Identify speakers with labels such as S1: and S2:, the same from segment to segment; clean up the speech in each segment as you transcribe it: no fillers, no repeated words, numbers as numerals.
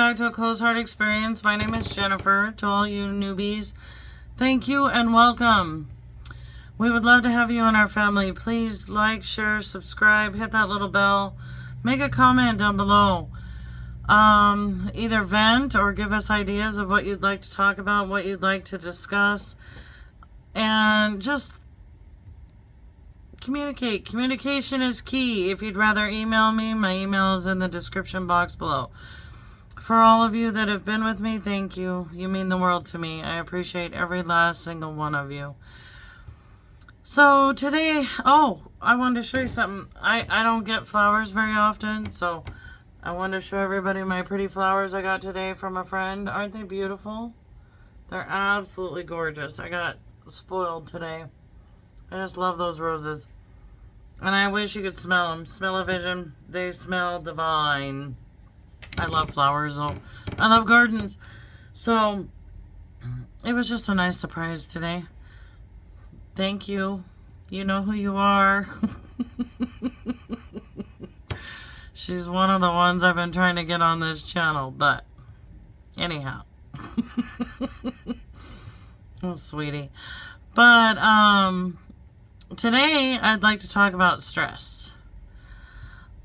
S1: back to A Closed Heart Experience. My name is Jennifer. To all you newbies, thank you and welcome. We would love to have you in our family. Please like, share, subscribe, hit that little bell, make a comment down below. Either vent or give us ideas of what you'd like to talk about, what you'd like to discuss, and just communicate. Communication is key. If you'd rather email me, my email is in the description box below. For all of you that have been with me, thank you. You mean the world to me. I appreciate every last single one of you. So today, I wanted to show you something. I don't get flowers very often, so I wanted to show everybody my pretty flowers I got today from a friend. Aren't they beautiful? They're absolutely gorgeous. I got spoiled today. I just love those roses. And I wish you could smell them. Smell-o-vision. They smell divine. I love flowers, though. I love gardens. So, it was just a nice surprise today. Thank you. You know who you are. She's one of the ones I've been trying to get on this channel, but anyhow. Oh, sweetie. But, today I'd like to talk about stress.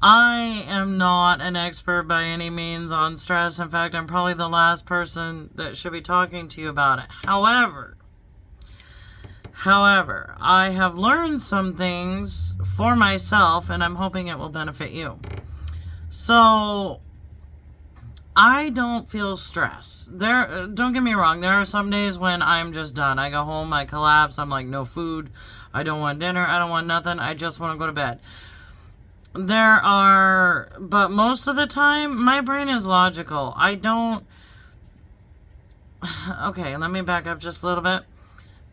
S1: I am not an expert by any means on stress. In fact, I'm probably the last person that should be talking to you about it. However, I have learned some things for myself, and I'm hoping it will benefit you. So, I don't feel stress. Don't get me wrong, there are some days when I'm just done. I go home, I collapse, I'm like, no food, I don't want dinner, I don't want nothing, I just want to go to bed. But most of the time, my brain is logical. Okay, let me back up just a little bit.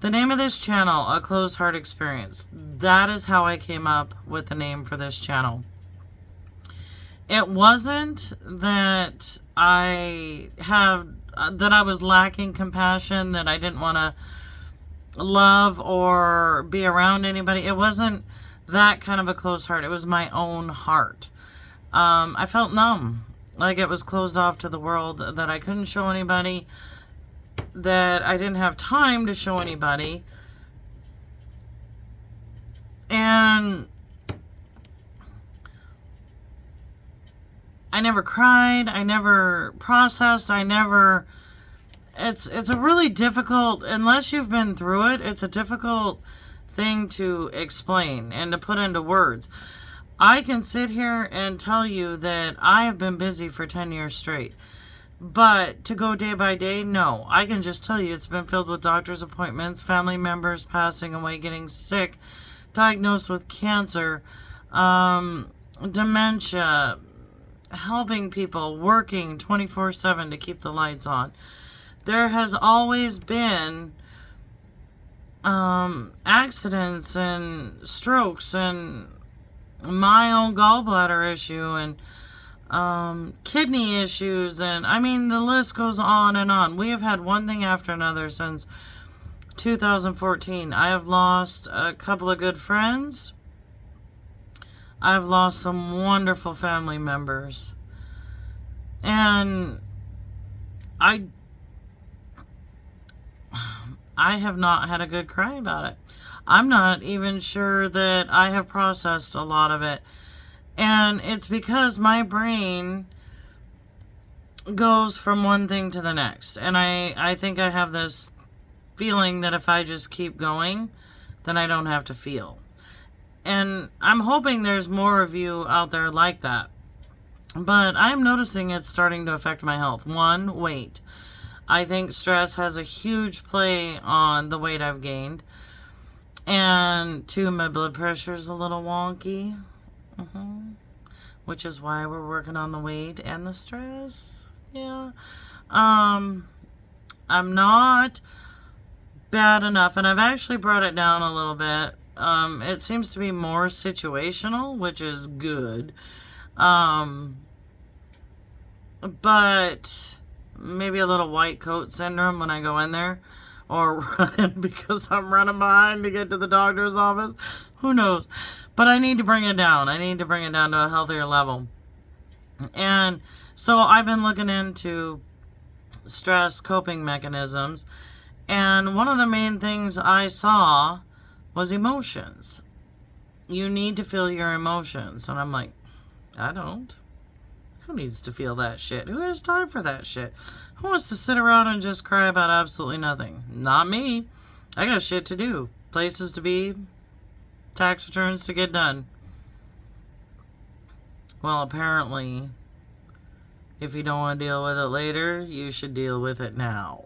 S1: The name of this channel, A Closed Heart Experience, that is how I came up with the name for this channel. It wasn't that I was lacking compassion, that I didn't want to love or be around anybody. It wasn't that kind of a closed heart. It was my own heart. I felt numb, like it was closed off to the world, that I couldn't show anybody, that I didn't have time to show anybody. And I never cried, I never processed, it's a really difficult, unless you've been through it, it's a difficult thing to explain and to put into words. I can sit here and tell you that I have been busy for 10 years straight. But to go day by day, no. I can just tell you it's been filled with doctor's appointments, family members passing away, getting sick, diagnosed with cancer, dementia, helping people, working 24/7 to keep the lights on. There has always been accidents and strokes and my own gallbladder issue and kidney issues, and I mean the list goes on and on. We have had one thing after another since 2014. I have lost a couple of good friends. I've lost some wonderful family members, and I have not had a good cry about it. I'm not even sure that I have processed a lot of it. And it's because my brain goes from one thing to the next. And I think I have this feeling that if I just keep going, then I don't have to feel. And I'm hoping there's more of you out there like that. But I'm noticing it's starting to affect my health. One, weight. I think stress has a huge play on the weight I've gained. And two, my blood pressure's a little wonky. Which is why we're working on the weight and the stress. Yeah. I'm not bad enough, and I've actually brought it down a little bit. It seems to be more situational, which is good. But maybe a little white coat syndrome when I go in there, or running because I'm running behind to get to the doctor's office. Who knows? But I need to bring it down. I need to bring it down to a healthier level. And so I've been looking into stress coping mechanisms. And one of the main things I saw was emotions. You need to feel your emotions. And I'm like, I don't. Who needs to feel that shit? Who has time for that shit? Who wants to sit around and just cry about absolutely nothing? Not me. I got shit to do. Places to be. Tax returns to get done. Well, apparently, if you don't want to deal with it later, you should deal with it now.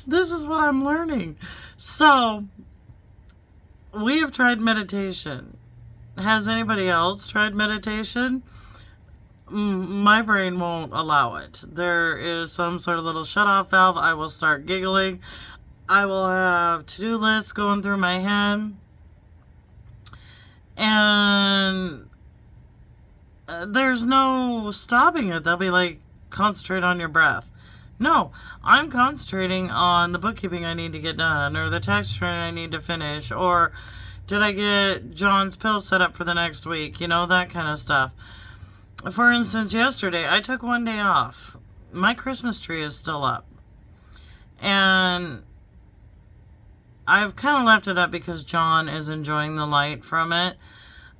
S1: This is what I'm learning. So, we have tried meditation. Has anybody else tried meditation? My brain won't allow it. There is some sort of little shut-off valve. I will start giggling. I will have to-do lists going through my head. And there's no stopping it. They'll be like, concentrate on your breath. No, I'm concentrating on the bookkeeping I need to get done, or the tax return I need to finish, or did I get John's pill set up for the next week? You know, that kind of stuff. For instance, yesterday, I took one day off. My Christmas tree is still up. And I've kind of left it up because John is enjoying the light from it.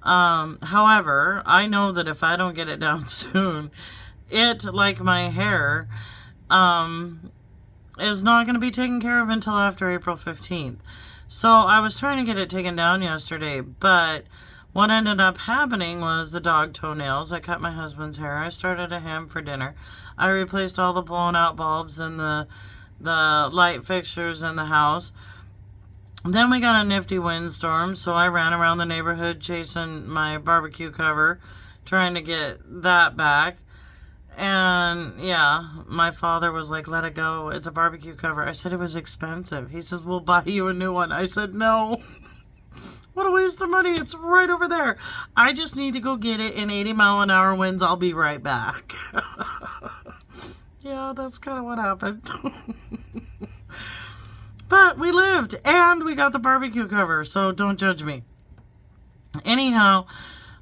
S1: However, I know that if I don't get it down soon, it, like my hair, is not going to be taken care of until after April 15th. So I was trying to get it taken down yesterday, but what ended up happening was the dog toenails. I cut my husband's hair. I started a ham for dinner. I replaced all the blown out bulbs and the light fixtures in the house. Then we got a nifty windstorm, so I ran around the neighborhood chasing my barbecue cover, trying to get that back. And yeah, my father was like, let it go. It's a barbecue cover. I said it was expensive. He says, we'll buy you a new one. I said, no. What a waste of money. It's right over there. I just need to go get it in 80-mile-an-hour winds. I'll be right back. Yeah, that's kind of what happened. But we lived and we got the barbecue cover, so don't judge me. Anyhow,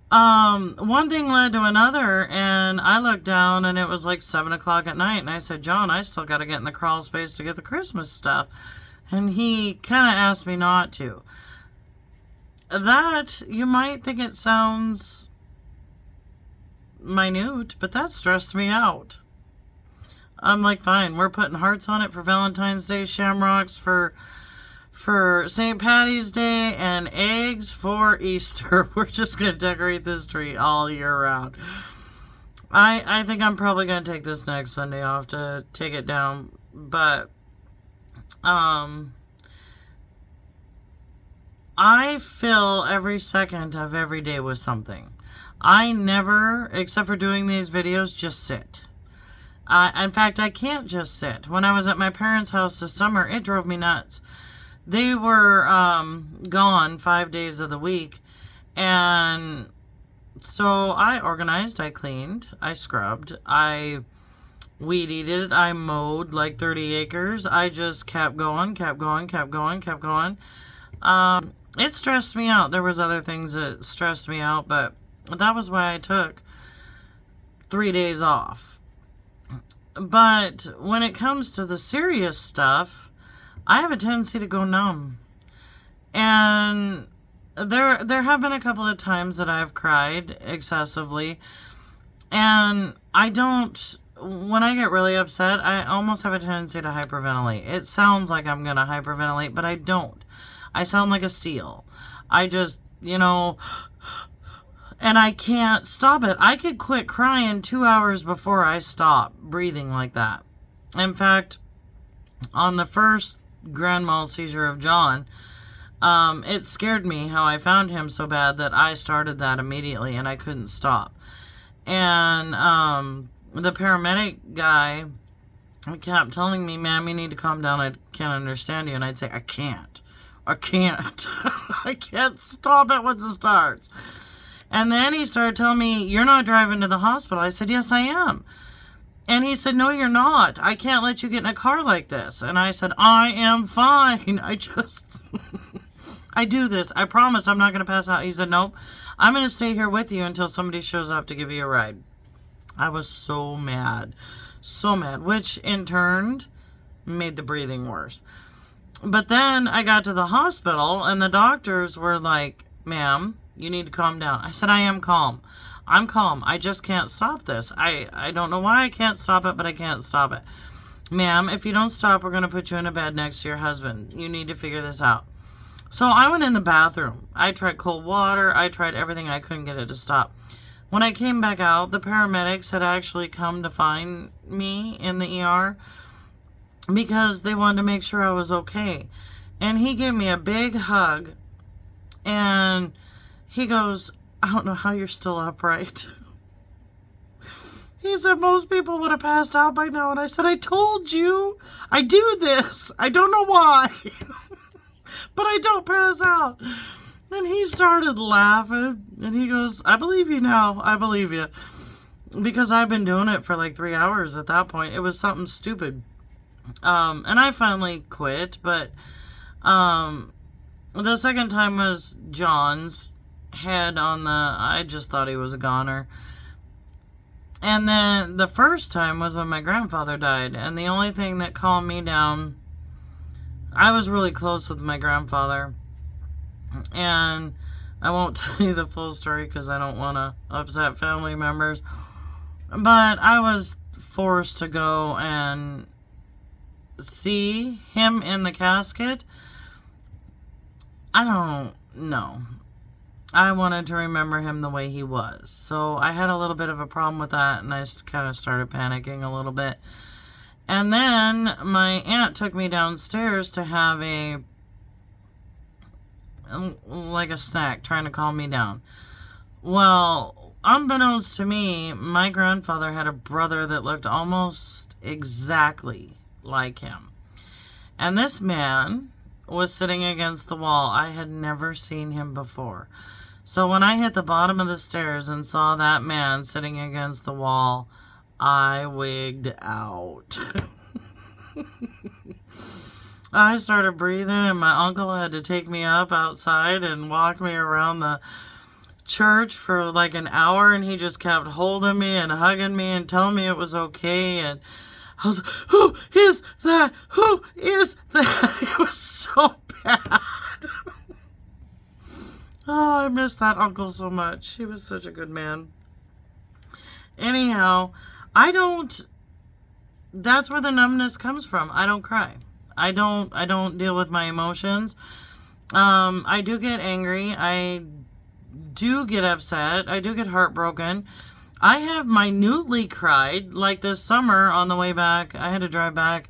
S1: one thing led to another, and I looked down and it was like 7 o'clock at night, and I said, John, I still got to get in the crawl space to get the Christmas stuff. And he kind of asked me not to. That, you might think it sounds minute, but that stressed me out. I'm like, fine, we're putting hearts on it for Valentine's Day, shamrocks for St. Patty's Day, and eggs for Easter. We're just going to decorate this tree all year round. I think I'm probably going to take this next Sunday off to take it down, but I fill every second of every day with something. I never, except for doing these videos, just sit. In fact, I can't just sit. When I was at my parents' house this summer, it drove me nuts. They were gone 5 days of the week, and so I organized, I cleaned, I scrubbed, I weed-eated, I mowed like 30 acres. I just kept going. It stressed me out. There was other things that stressed me out, but that was why I took 3 days off. But when it comes to the serious stuff, I have a tendency to go numb. And there have been a couple of times that I've cried excessively. And when I get really upset, I almost have a tendency to hyperventilate. It sounds like I'm going to hyperventilate, but I don't. I sound like a seal. I just, and I can't stop it. I could quit crying 2 hours before I stop breathing like that. In fact, on the first grand mal seizure of John, it scared me how I found him so bad that I started that immediately and I couldn't stop. And the paramedic guy kept telling me, ma'am, you need to calm down. I can't understand you. And I'd say, I can't. I can't stop it once it starts. And then he started telling me, you're not driving to the hospital. I said, yes, I am. And he said, no, you're not. I can't let you get in a car like this. And I said, I am fine. I I do this. I promise I'm not going to pass out. He said, nope, I'm going to stay here with you until somebody shows up to give you a ride. I was so mad. So mad. Which in turn made the breathing worse. But then I got to the hospital and the doctors were like, ma'am, you need to calm down. I said, I am calm. I'm calm. I just can't stop this. I don't know why I can't stop it, but I can't stop it. Ma'am, if you don't stop, we're going to put you in a bed next to your husband. You need to figure this out. So I went in the bathroom. I tried cold water. I tried everything. I couldn't get it to stop. When I came back out, the paramedics had actually come to find me in the ER because they wanted to make sure I was okay. And he gave me a big hug. And he goes, I don't know how you're still upright. He said most people would have passed out by now. And I said, I told you, I do this. I don't know why. But I don't pass out. And he started laughing. And he goes, I believe you now. I believe you. Because I've been doing it for like 3 hours at that point. It was something stupid. And I finally quit. But the second time was John's head on the... I just thought he was a goner. And then the first time was when my grandfather died. And the only thing that calmed me down, I was really close with my grandfather. And I won't tell you the full story because I don't want to upset family members. But I was forced to go and see him in the casket. I don't know. I wanted to remember him the way he was. So I had a little bit of a problem with that, and I kind of started panicking a little bit. And then my aunt took me downstairs to have like a snack, trying to calm me down. Well, unbeknownst to me, my grandfather had a brother that looked almost exactly like him. And this man was sitting against the wall. I had never seen him before. So when I hit the bottom of the stairs and saw that man sitting against the wall, I wigged out. I started breathing, and my uncle had to take me up outside and walk me around the church for like an hour, and he just kept holding me and hugging me and telling me it was okay. And I was like, who is that? Who is that? It was so bad. Oh, I miss that uncle so much. He was such a good man. Anyhow, that's where the numbness comes from. I don't cry. I don't deal with my emotions. I do get angry. I do get upset. I do get heartbroken. I have minutely cried, like this summer on the way back. I had to drive back,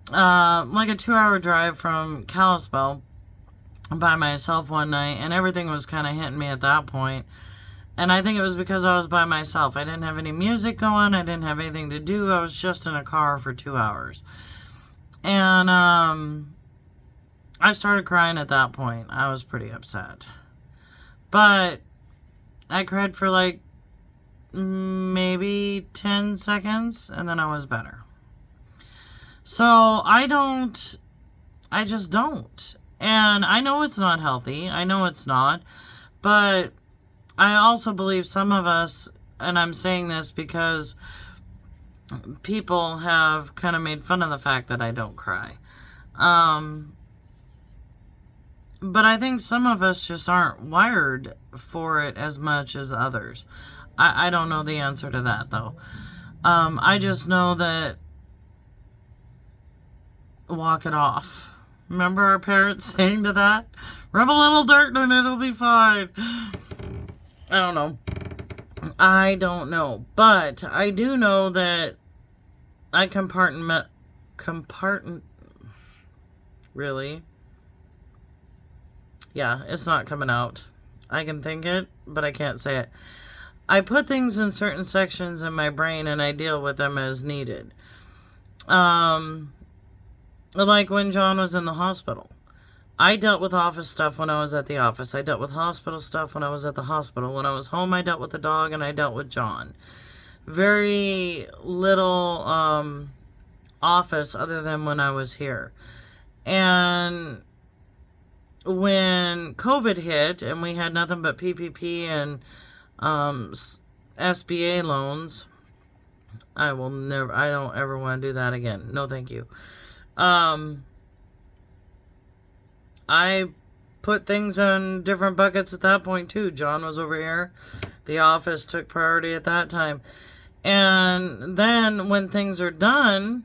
S1: like a 2-hour drive from Kalispell by myself one night, and everything was kind of hitting me at that point. And I think it was because I was by myself. I didn't have any music going. I didn't have anything to do. I was just in a car for 2 hours. And I started crying at that point. I was pretty upset. But I cried for like maybe 10 seconds, and then I was better. So I just don't. And I know it's not healthy. I know it's not. But I also believe some of us, and I'm saying this because people have kind of made fun of the fact that I don't cry. But I think some of us just aren't wired for it as much as others. I don't know the answer to that, though. I just know that walk it off. Remember our parents saying to that? Rub a little dirt and it'll be fine. I don't know. But I do know that I really? Yeah, it's not coming out. I can think it, but I can't say it. I put things in certain sections in my brain and I deal with them as needed. Like when John was in the hospital. I dealt with office stuff when I was at the office. I dealt with hospital stuff when I was at the hospital. When I was home, I dealt with the dog and I dealt with John. Very little office other than when I was here. And when COVID hit and we had nothing but PPP and SBA loans, I don't ever want to do that again. No, thank you. I put things in different buckets at that point too. John was over here. The office took priority at that time. And then when things are done,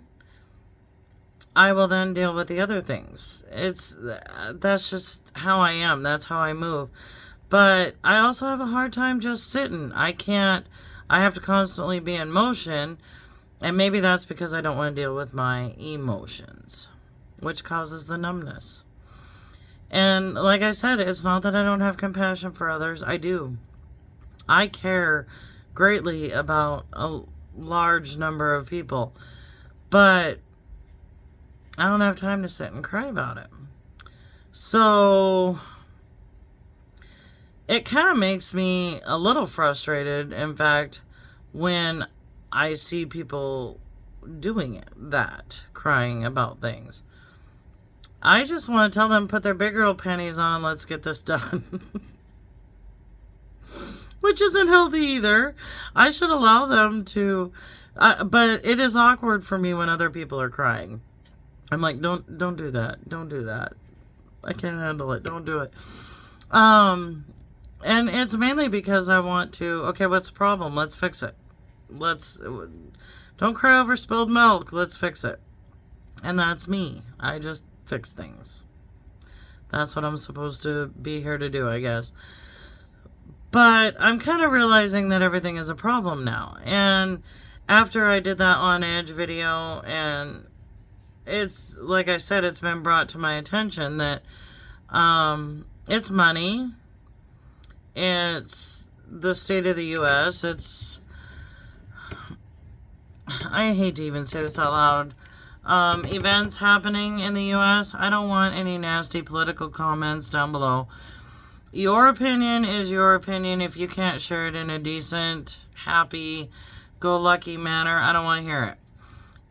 S1: I will then deal with the other things. That's just how I am. That's how I move. But I also have a hard time just sitting. I have to constantly be in motion. And maybe that's because I don't want to deal with my emotions, which causes the numbness. And like I said, it's not that I don't have compassion for others. I do. I care greatly about a large number of people. But I don't have time to sit and cry about it. So it kind of makes me a little frustrated, in fact, when I see people doing that, crying about things. I just want to tell them, put their big girl panties on and let's get this done. Which isn't healthy either. I should allow them to, but it is awkward for me when other people are crying. I'm like, don't do that. Don't do that. I can't handle it. Don't do it. And it's mainly because I want to, okay, what's the problem? Let's fix it. Don't cry over spilled milk. Let's fix it. And that's me. I just fix things. That's what I'm supposed to be here to do, I guess. But I'm kind of realizing that everything is a problem now. And after I did that On Edge video, and it's, like I said, it's been brought to my attention that it's money. It's the state of the U.S. I hate to even say this out loud. Events happening in the U.S. I don't want any nasty political comments down below. Your opinion is your opinion. If you can't share it in a decent, happy, go-lucky manner, I don't want to hear it.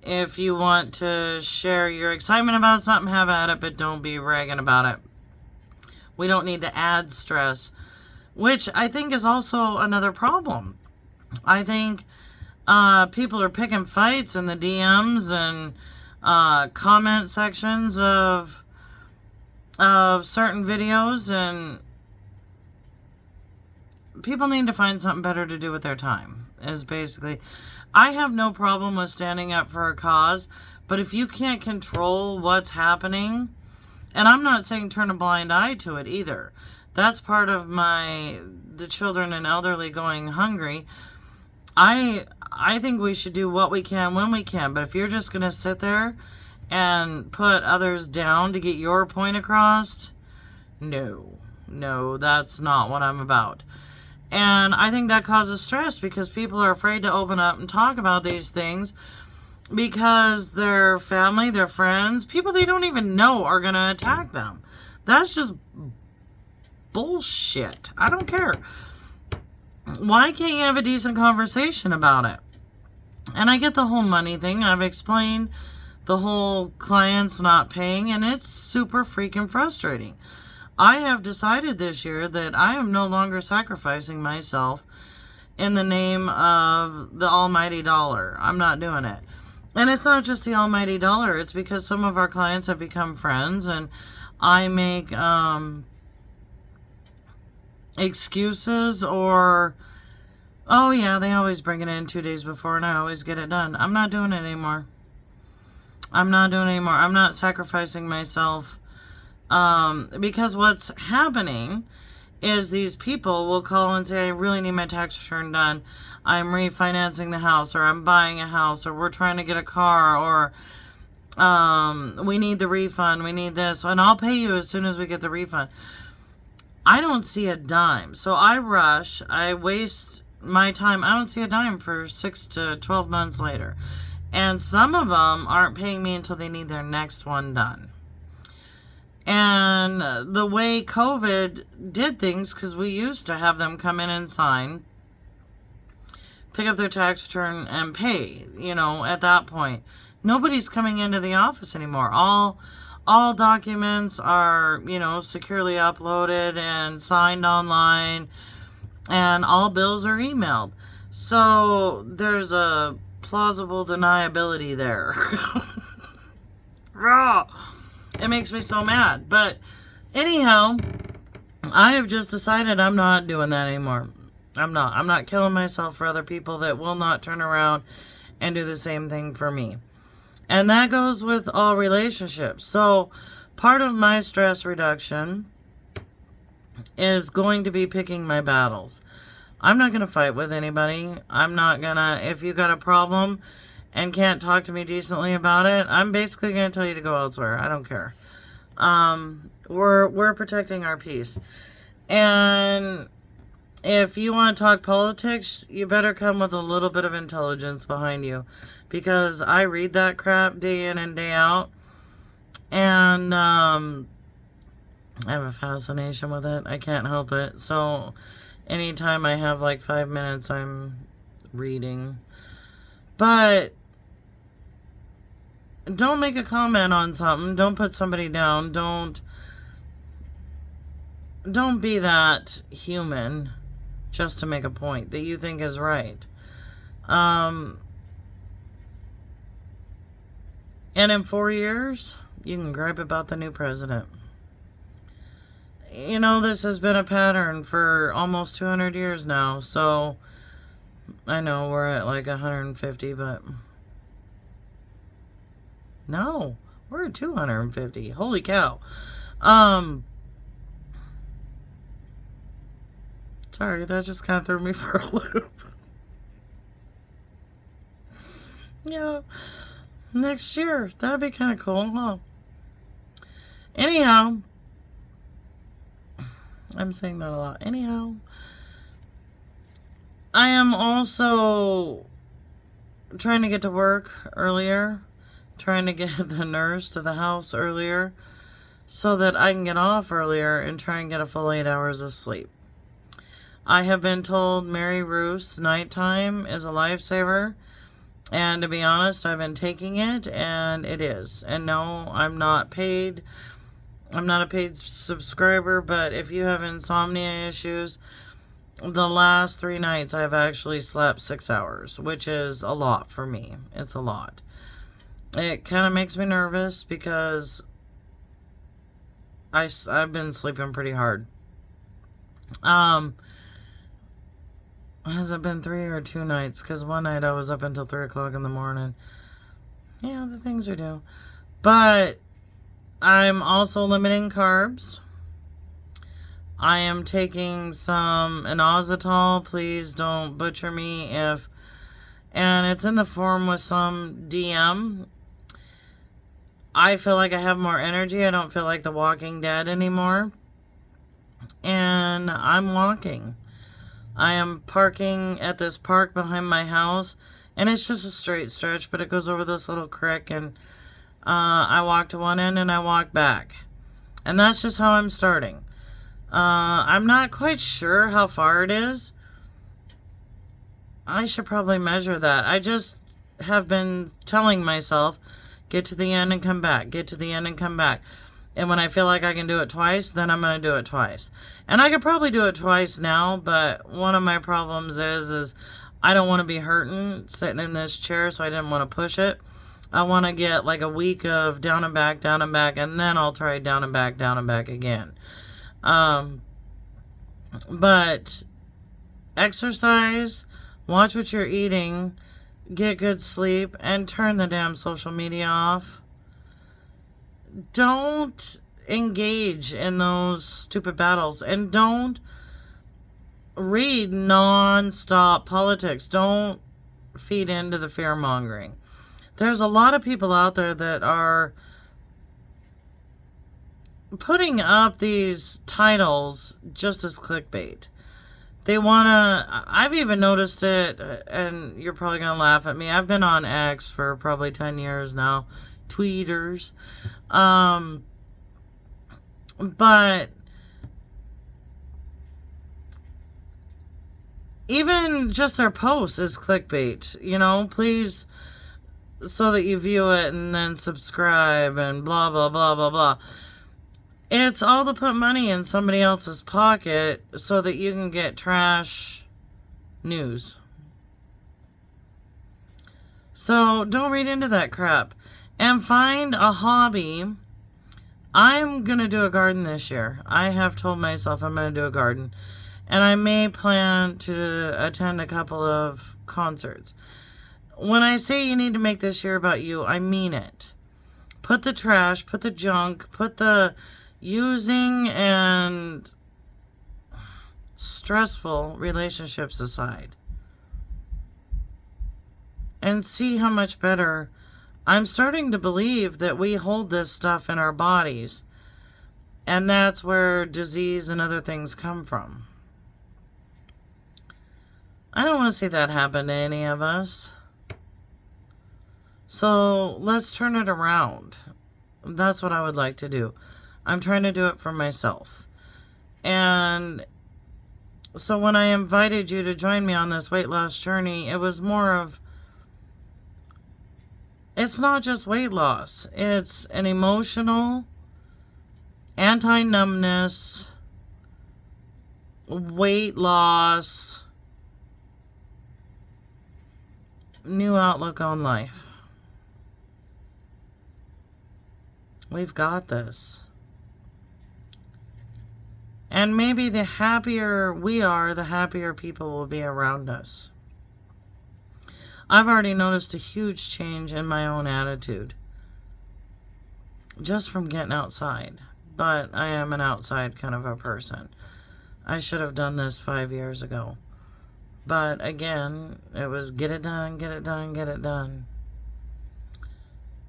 S1: If you want to share your excitement about something, have at it, but don't be ragging about it. We don't need to add stress, which I think is also another problem. I think people are picking fights in the DMs and comment sections of certain videos, and people need to find something better to do with their time, is basically. I have no problem with standing up for a cause, but if you can't control what's happening, and I'm not saying turn a blind eye to it either. That's part of the children and elderly going hungry. I think we should do what we can when we can, but if you're just going to sit there and put others down to get your point across, no, that's not what I'm about. And I think that causes stress because people are afraid to open up and talk about these things because their family, their friends, people they don't even know are going to attack them. That's just bullshit. I don't care. Why can't you have a decent conversation about it? And I get the whole money thing. I've explained the whole clients not paying, and it's super freaking frustrating. I have decided this year that I am no longer sacrificing myself in the name of the almighty dollar. I'm not doing it. And it's not just the almighty dollar. It's because some of our clients have become friends, and I make excuses or, oh yeah, they always bring it in 2 days before and I always get it done. I'm not doing it anymore. I'm not sacrificing myself. Because what's happening is these people will call and say, I really need my tax return done. I'm refinancing the house, or I'm buying a house, or we're trying to get a car, or we need the refund, we need this, and I'll pay you as soon as we get the refund. I don't see a dime. So I rush, I waste my time. I don't see a dime for 6 to 12 months later. And some of them aren't paying me until they need their next one done. And the way COVID did things, because we used to have them come in and sign, pick up their tax return and pay, at that point. Nobody's coming into the office anymore. All all documents are, you know, securely uploaded and signed online, and all bills are emailed. So there's a plausible deniability there. It makes me so mad. But anyhow, I have just decided I'm not doing that anymore. I'm not killing myself for other people that will not turn around and do the same thing for me. And that goes with all relationships. So part of my stress reduction is going to be picking my battles. I'm not going to fight with anybody. I'm not going to, if you got a problem and can't talk to me decently about it, I'm basically going to tell you to go elsewhere. I don't care. We're protecting our peace. And if you want to talk politics, you better come with a little bit of intelligence behind you, because I read that crap day in and day out, and I have a fascination with it. I can't help it. So anytime I have like 5 minutes, I'm reading. But don't make a comment on something. Don't put somebody down. Don't be that human just to make a point that you think is right. And in 4 years, you can gripe about the new president. You know, this has been a pattern for almost 200 years now. So I know we're at like 150, but no, we're at 250. Holy cow. Sorry, that just kind of threw me for a loop. Yeah, next year. That'd be kind of cool, huh? Anyhow, I'm saying that a lot. Anyhow, I am also trying to get to work earlier, trying to get the nurse to the house earlier so that I can get off earlier and try and get a full 8 hours of sleep. I have been told Mary Ruth's nighttime is a lifesaver, and to be honest, I've been taking it, and it is. And no, I'm not paid. I'm not a paid subscriber, but if you have insomnia issues, the last 3 nights I've actually slept 6 hours, which is a lot for me. It's a lot. It kind of makes me nervous because I've been sleeping pretty hard. Has it been 3 or 2 nights? Because one night I was up until 3 o'clock in the morning. Yeah, the things we do. But I'm also limiting carbs. I am taking some inositol. Please don't butcher me if... And it's in the form with some DM. I feel like I have more energy. I don't feel like the Walking Dead anymore. And I'm walking. I am parking at this park behind my house, and it's just a straight stretch, but it goes over this little creek, and I walk to one end and I walk back. And that's just how I'm starting. I'm not quite sure how far it is. I should probably measure that. I just have been telling myself, get to the end and come back, get to the end and come back. And when I feel like I can do it twice, then I'm going to do it twice. And I could probably do it twice now, but one of my problems is I don't want to be hurting sitting in this chair, so I didn't want to push it. I want to get like a week of down and back, and then I'll try down and back again. But exercise, watch what you're eating, get good sleep, and turn the damn social media off. Don't engage in those stupid battles, and don't read non-stop politics. Don't feed into the fear-mongering. There's a lot of people out there that are putting up these titles just as clickbait. They want to... I've even noticed it, and you're probably going to laugh at me. I've been on X for probably 10 years now. Tweeters. But even just their posts is clickbait. You know, please so that you view it and then subscribe and blah, blah, blah, blah, blah. It's all to put money in somebody else's pocket so that you can get trash news. So don't read into that crap. And find a hobby. I'm going to do a garden this year. I have told myself I'm going to do a garden. And I may plan to attend a couple of concerts. When I say you need to make this year about you, I mean it. Put the trash, put the junk, put the using and stressful relationships aside. And see how much better. I'm starting to believe that we hold this stuff in our bodies. And that's where disease and other things come from. I don't want to see that happen to any of us. So let's turn it around. That's what I would like to do. I'm trying to do it for myself. And so when I invited you to join me on this weight loss journey, it was more of, it's not just weight loss. It's an emotional, anti-numbness, weight loss, new outlook on life. We've got this. And maybe the happier we are, the happier people will be around us. I've already noticed a huge change in my own attitude. Just from getting outside. But I am an outside kind of a person. I should have done this 5 years ago. But again, it was get it done, get it done, get it done.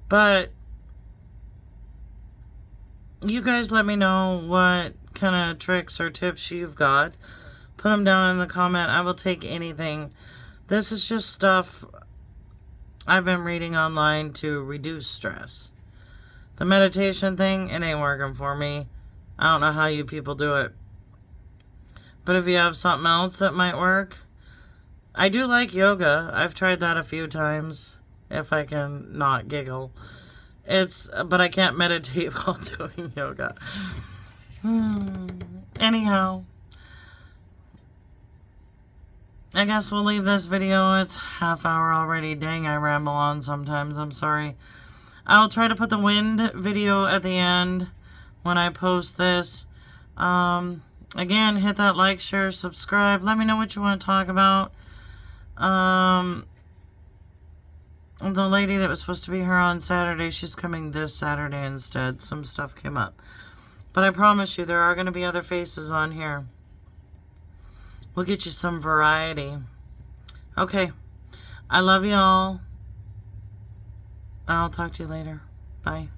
S1: But you guys let me know what kind of tricks or tips you've got. Put them down in the comment. I will take anything. This is just stuff I've been reading online to reduce stress. The meditation thing, it ain't working for me. I don't know how you people do it. But if you have something else that might work, I do like yoga. I've tried that a few times, if I can not giggle. But I can't meditate while doing yoga. Anyhow, I guess we'll leave this video. It's half hour already. Dang, I ramble on sometimes. I'm sorry. I'll try to put the wind video at the end when I post this. Again, hit that like, share, subscribe. Let me know what you want to talk about. The lady that was supposed to be here on Saturday, she's coming this Saturday instead. Some stuff came up. But I promise you, there are going to be other faces on here. We'll get you some variety. Okay. I love you all. And I'll talk to you later. Bye.